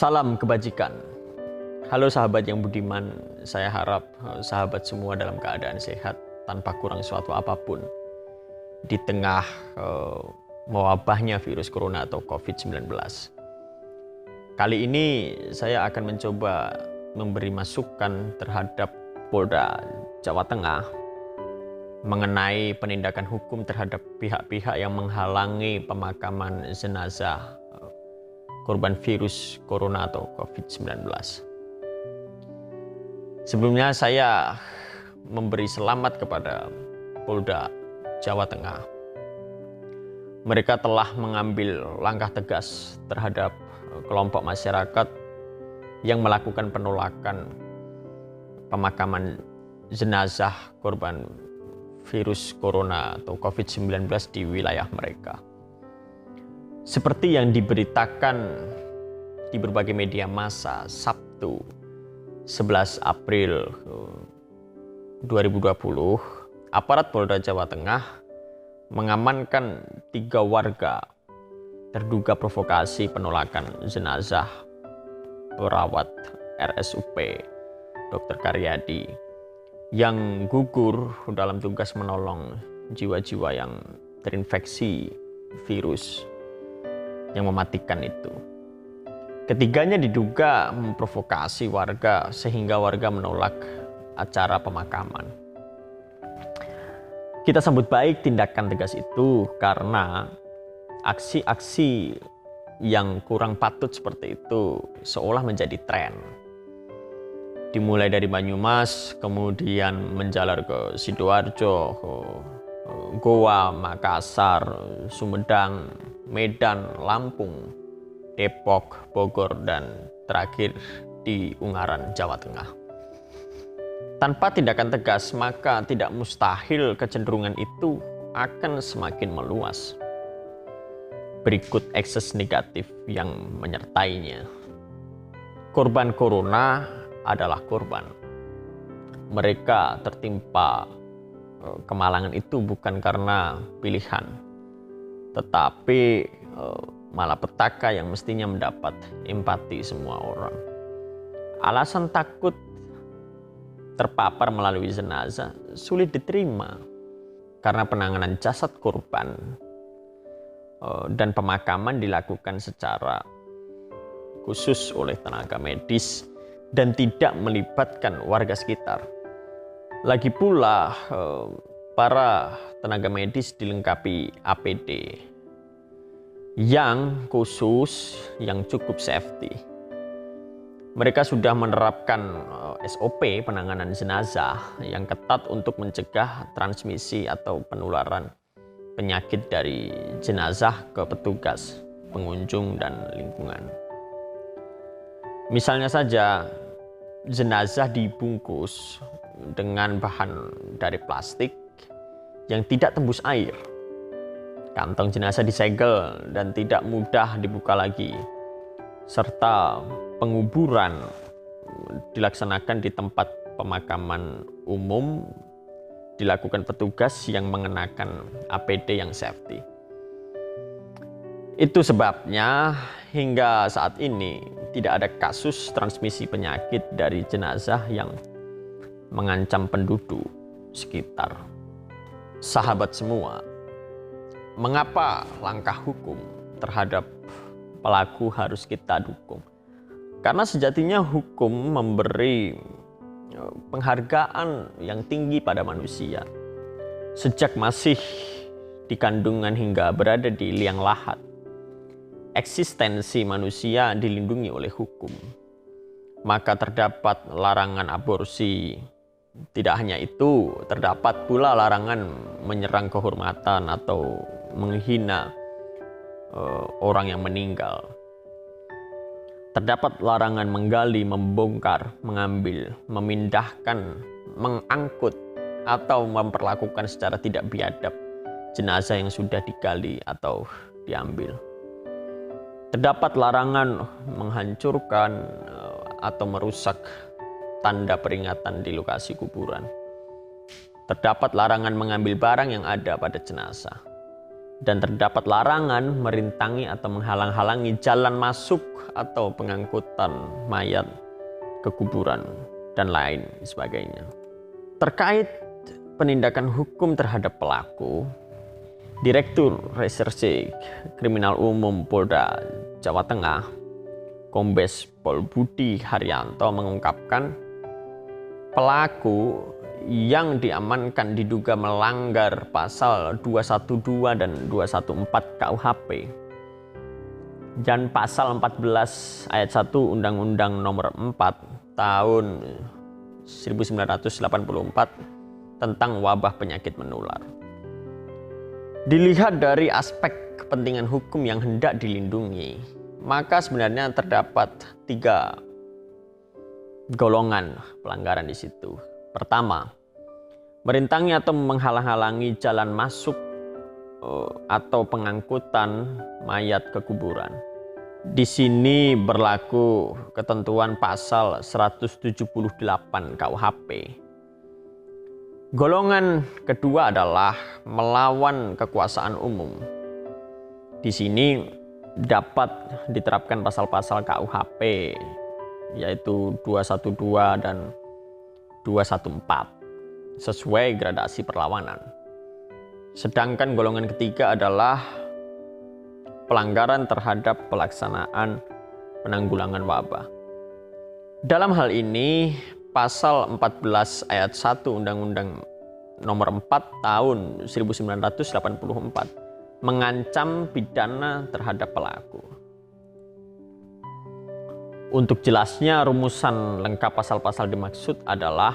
Salam kebajikan. Halo sahabat yang budiman, saya harap sahabat semua dalam keadaan sehat tanpa kurang suatu apapun di tengah mewabahnya virus corona atau COVID-19. Kali ini saya akan mencoba memberi masukan terhadap Polda Jawa Tengah mengenai penindakan hukum terhadap pihak-pihak yang menghalangi pemakaman jenazah korban virus corona atau COVID-19. Sebelumnya saya memberi selamat kepada Polda Jawa Tengah. Mereka telah mengambil langkah tegas terhadap kelompok masyarakat yang melakukan penolakan pemakaman jenazah korban virus corona atau COVID-19 di wilayah mereka. Seperti yang diberitakan di berbagai media massa Sabtu 11 April 2020, aparat Polda Jawa Tengah mengamankan 3 warga terduga provokasi penolakan jenazah perawat RSUP Dr. Karyadi yang gugur dalam tugas menolong jiwa-jiwa yang terinfeksi virus yang mematikan itu. Ketiganya diduga memprovokasi warga sehingga warga menolak acara pemakaman. Kita sambut baik tindakan tegas itu karena aksi-aksi yang kurang patut seperti itu seolah menjadi tren. Dimulai dari Banyumas, kemudian menjalar ke Sidoarjo, Goa, Makassar, Sumedang, Medan, Lampung, Depok, Bogor, dan terakhir di Ungaran, Jawa Tengah. Tanpa tindakan tegas, maka tidak mustahil kecenderungan itu akan semakin meluas. Berikut ekses negatif yang menyertainya. Korban corona adalah korban. Mereka tertimpa kemalangan itu bukan karena pilihan, tetapi malapetaka yang mestinya mendapat empati semua orang. Alasan takut terpapar melalui jenazah sulit diterima karena penanganan jasad korban dan pemakaman dilakukan secara khusus oleh tenaga medis dan tidak melibatkan warga sekitar. Lagi pula para tenaga medis dilengkapi APD yang khusus, yang cukup safety. Mereka sudah menerapkan SOP penanganan jenazah yang ketat untuk mencegah transmisi atau penularan penyakit dari jenazah ke petugas, pengunjung, dan lingkungan. Misalnya saja, jenazah dibungkus dengan bahan dari plastik yang tidak tembus air. Kantong jenazah disegel dan tidak mudah dibuka lagi, serta penguburan dilaksanakan di tempat pemakaman umum dilakukan petugas yang mengenakan APD yang safety. Itu sebabnya hingga saat ini tidak ada kasus transmisi penyakit dari jenazah yang mengancam penduduk sekitar. Sahabat semua, mengapa langkah hukum terhadap pelaku harus kita dukung? Karena sejatinya hukum memberi penghargaan yang tinggi pada manusia. Sejak masih di kandungan hingga berada di liang lahat, eksistensi manusia dilindungi oleh hukum. Maka terdapat larangan aborsi. Tidak hanya itu, terdapat pula larangan menyerang kehormatan atau menghina orang yang meninggal. Terdapat larangan menggali, membongkar, mengambil, memindahkan, mengangkut, atau memperlakukan secara tidak biadab jenazah yang sudah digali atau diambil. Terdapat larangan menghancurkan atau merusak tanda peringatan di lokasi kuburan. Terdapat larangan mengambil barang yang ada pada jenazah. dan terdapat larangan merintangi atau menghalang-halangi jalan masuk atau pengangkutan mayat ke kuburan dan lain sebagainya. Terkait penindakan hukum terhadap pelaku, Direktur Reserse Kriminal Umum Polda Jawa Tengah, Kombes Pol Budi Haryanto mengungkapkan pelaku yang diamankan diduga melanggar pasal 212 dan 214 KUHP dan pasal 14 ayat 1 Undang-Undang Nomor 4 Tahun 1984 tentang wabah penyakit menular. Dilihat dari aspek kepentingan hukum yang hendak dilindungi, maka sebenarnya terdapat 3 golongan pelanggaran di situ. Pertama, merintangi atau menghalang-halangi jalan masuk atau pengangkutan mayat ke kuburan. Di sini berlaku ketentuan pasal 178 KUHP. Golongan kedua adalah melawan kekuasaan umum. Di sini dapat diterapkan pasal-pasal KUHP yaitu 212 dan 214 sesuai gradasi perlawanan. Sedangkan golongan ketiga adalah pelanggaran terhadap pelaksanaan penanggulangan wabah. Dalam hal ini pasal 14 ayat 1 Undang-Undang Nomor 4 Tahun 1984 mengancam pidana terhadap pelaku. Untuk jelasnya, rumusan lengkap pasal-pasal dimaksud adalah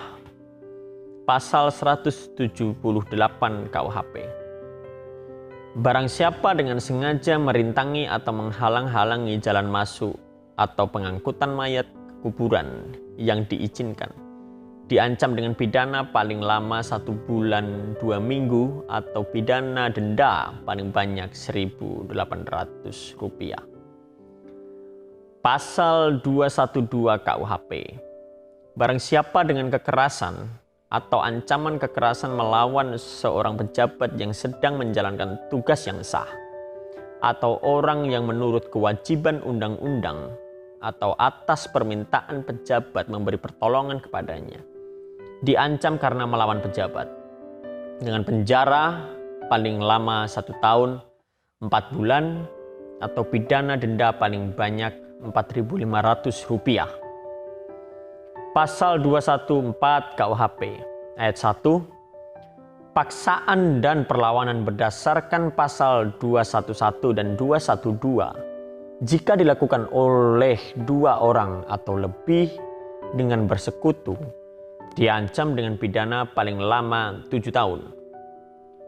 pasal 178 KUHP. Barang siapa dengan sengaja merintangi atau menghalang-halangi jalan masuk atau pengangkutan mayat kuburan yang diizinkan, diancam dengan pidana paling lama 1 bulan 2 minggu atau pidana denda paling banyak Rp1.800. Pasal 212 KUHP. Barang siapa dengan kekerasan atau ancaman kekerasan melawan seorang pejabat yang sedang menjalankan tugas yang sah, atau orang yang menurut kewajiban undang-undang atau atas permintaan pejabat memberi pertolongan kepadanya, diancam karena melawan pejabat dengan penjara paling lama 1 tahun 4 bulan atau pidana denda paling banyak Rp4.500. Pasal 214 KUHP ayat 1, paksaan dan perlawanan berdasarkan pasal 211 dan 212 jika dilakukan oleh 2 orang atau lebih dengan bersekutu, diancam dengan pidana paling lama 7 tahun.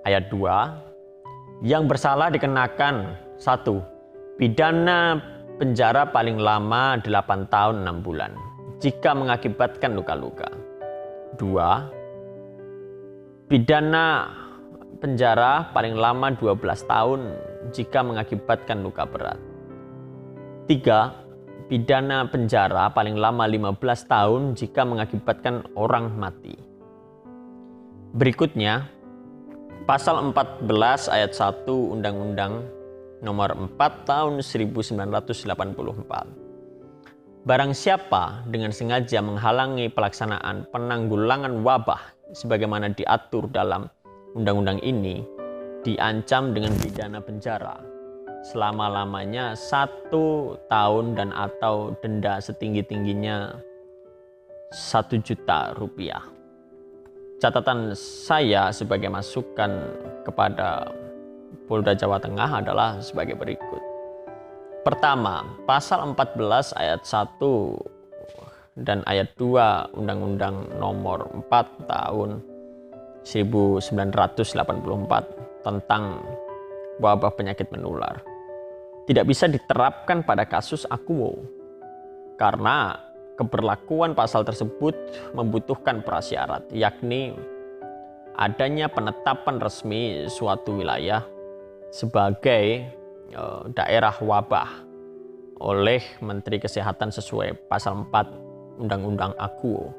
Ayat 2, yang bersalah dikenakan 1. Pidana penjara paling lama 8 tahun 6 bulan jika mengakibatkan luka-luka. 2. Pidana penjara paling lama 12 tahun jika mengakibatkan luka berat. 3. Pidana penjara paling lama 15 tahun jika mengakibatkan orang mati. Berikutnya, pasal 14 ayat 1 Undang-Undang Nomor 4 Tahun 1984. Barang siapa dengan sengaja menghalangi pelaksanaan penanggulangan wabah sebagaimana diatur dalam undang-undang ini, diancam dengan pidana penjara selama-lamanya 1 tahun dan atau denda setinggi-tingginya Rp1.000.000. Catatan saya sebagai masukan kepada Polda Jawa Tengah adalah sebagai berikut. Pertama, pasal 14 ayat 1 dan ayat 2 Undang-Undang Nomor 4 Tahun 1984 tentang wabah penyakit menular tidak bisa diterapkan pada kasus Akuo karena keberlakuan pasal tersebut membutuhkan prasyarat, yakni adanya penetapan resmi suatu wilayah sebagai daerah wabah oleh Menteri Kesehatan sesuai pasal 4 Undang-Undang Akuo.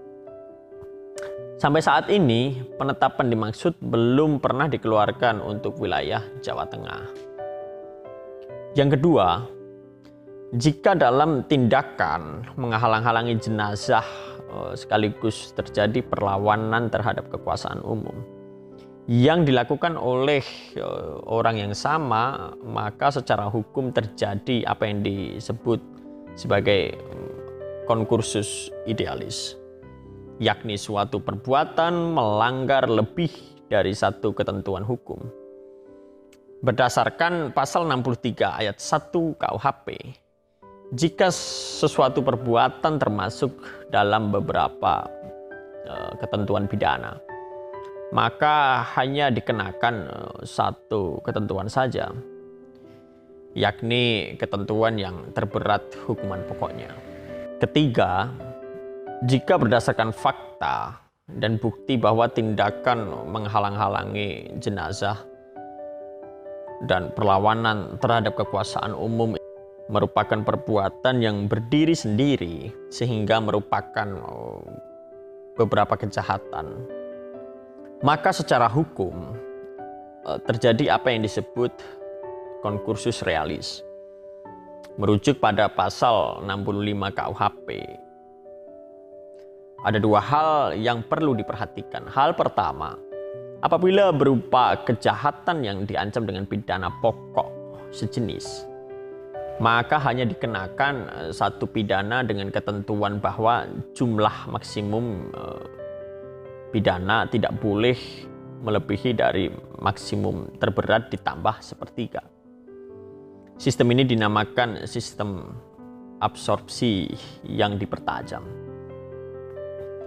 Sampai saat ini, penetapan dimaksud belum pernah dikeluarkan untuk wilayah Jawa Tengah. Yang kedua, jika dalam tindakan menghalang-halangi jenazah sekaligus terjadi perlawanan terhadap kekuasaan umum yang dilakukan oleh orang yang sama, maka secara hukum terjadi apa yang disebut sebagai konkursus idealis, yakni suatu perbuatan melanggar lebih dari satu ketentuan hukum. Berdasarkan pasal 63 ayat 1 KUHP, jika sesuatu perbuatan termasuk dalam beberapa ketentuan pidana, maka hanya dikenakan satu ketentuan saja, yakni ketentuan yang terberat hukuman pokoknya. Ketiga, jika berdasarkan fakta dan bukti bahwa tindakan menghalang-halangi jenazah dan perlawanan terhadap kekuasaan umum merupakan perbuatan yang berdiri sendiri sehingga merupakan beberapa kejahatan, maka secara hukum terjadi apa yang disebut konkursus realis. Merujuk pada pasal 65 KUHP, ada dua hal yang perlu diperhatikan. Hal pertama, apabila berupa kejahatan yang diancam dengan pidana pokok sejenis, maka hanya dikenakan satu pidana dengan ketentuan bahwa jumlah maksimum pidana tidak boleh melebihi dari maksimum terberat ditambah sepertiga. Sistem ini dinamakan sistem absorpsi yang dipertajam.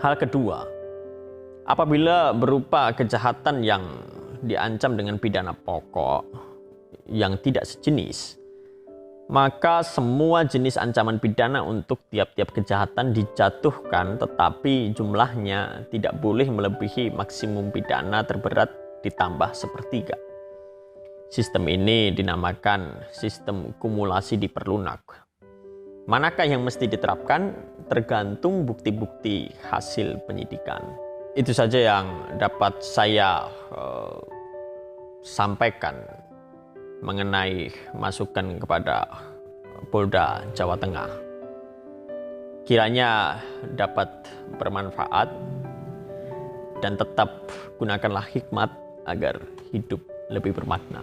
Hal kedua, apabila berupa kejahatan yang diancam dengan pidana pokok yang tidak sejenis, maka semua jenis ancaman pidana untuk tiap-tiap kejahatan dijatuhkan, tetapi jumlahnya tidak boleh melebihi maksimum pidana terberat ditambah sepertiga. Sistem ini dinamakan sistem kumulasi diperlunak. Manakah yang mesti diterapkan tergantung bukti-bukti hasil penyidikan. Itu saja yang dapat saya sampaikan mengenai masukan kepada Polda Jawa Tengah. Kiranya dapat bermanfaat dan tetap gunakanlah hikmat agar hidup lebih bermakna.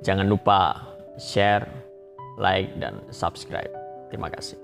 Jangan lupa share, like, dan subscribe. Terima kasih.